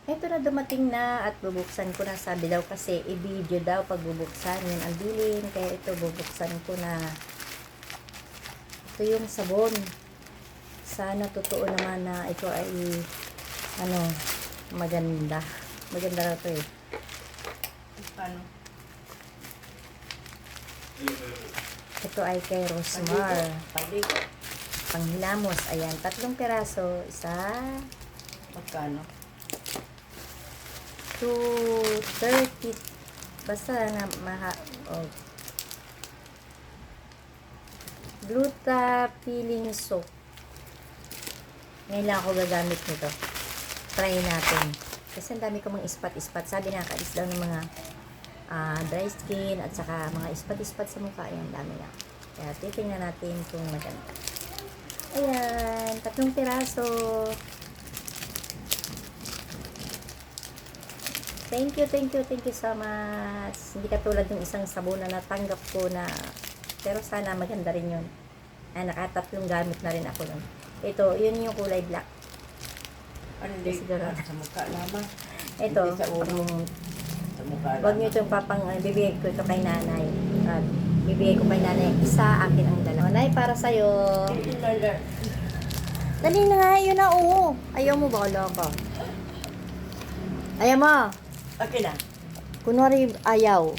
Ito na dumating na at bubuksan ko na. Sabi daw kasi i-video daw pag bubuksan. Yun ang bilin. Kaya ito bubuksan ko na. Ito yung sabon. Sana totoo naman na ito ay maganda. Maganda na ito eh. Paano? Ito ay kay Rosmar. Paligo. Panghilamos. Ayan, 3 piraso. Isa. Magkano? 230. Basta na Gluta peeling soap. Ngayon lang ako gagamit nito. Try natin. Kasi ang dami ko mga ispat-ispat. Sabi na, kaalis daw ng mga dry skin at saka mga ispat-ispat sa mukha. Ayan, dami na. Kaya titingnan natin kung maganda. Ayan, 3 piraso. Thank you so much. Hindi katulad ng isang sabon na natanggap ko na, pero sana maganda rin yun. Nakatatlong gamit na rin ako nun. Ito, yun yung kulay black. Ano hindi? Siguro. Sa mukha lamang. Ito, Hindi sa ulo. Sa mukha wag nyo itong bibigay ko ito kay nanay. At bibigay ko kay nanay. Isa, akin ang dalawa. Nay, para sa'yo. Dali na nga, yun na, oo. Ayaw mo ba, loko? Ayaw mo. Okay na. Kunwari, ayaw.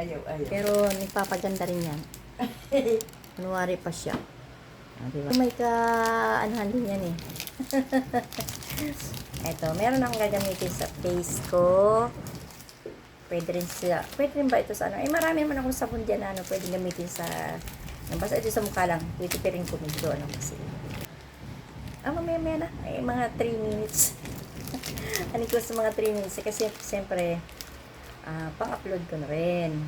Ayaw. Pero, nagpapaganda rin yan. Kunwari pa siya. Diba? May anuhan din yan eh. Eto, meron akong gagamitin sa face ko. Pwede rin ba ito sa ano? Marami naman akong sabon dyan na pwede gamitin sa, basta ito sa mukha lang. Titipirin ko medyo kasi. Mamaya na. Mga 3 minutes. Ano ko sa mga 3 minutes. Kasi siyempre, pang-upload ko na rin.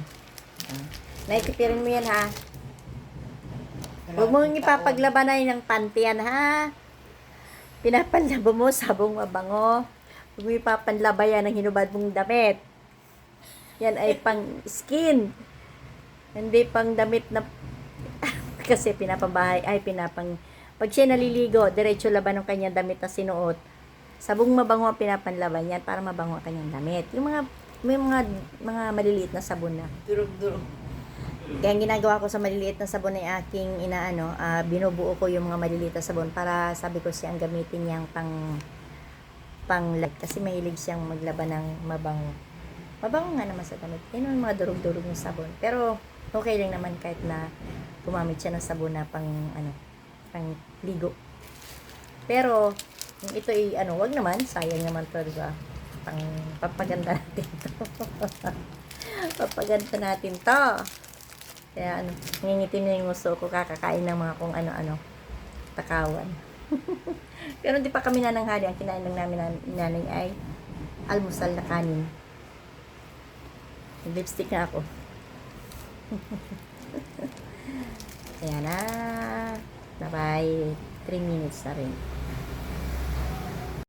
Naitipirin mo yan ha. Huwag mong ipapaglabanay ng panty yan ha. Pinapanlaba mo sabong mabango. Huwag mo ipapanlaba yan ng hinubad mong damit. Yan ay pang skin. Hindi pang damit na kasi pinapabahay ay pag siya naliligo, diretso laban ng kanyang damit na sinuot. Sabong mabango ang pinapanlaban yan para mabango ang kanyang damit. Yung may mga maliliit na sabon na. Durog. Kaya ang ginagawa ko sa maliliit na sabon ay aking binubuo ko yung mga maliliit na sabon para sabi ko siyang gamitin niyang pang kasi mahilig siyang maglaba ng mabango. Mabango nga naman sa damit. Yun yung mga durog-durog ng sabon. Pero okay lang naman kahit na gumamit siya ng sabon na pang ligo. Pero kung ito ay wag naman, sayang naman to, diba? Papaganda natin to. Papaganda natin to. Kaya nangingitim na yung uso ko, kakakain ng mga kung ano-ano, takawan. Pero hindi pa kami nananghali. Ang kinain lang namin nanay ay almusal na kanin. Lipstick na ako. Kaya na. Bye-bye. 3 minutes na rin.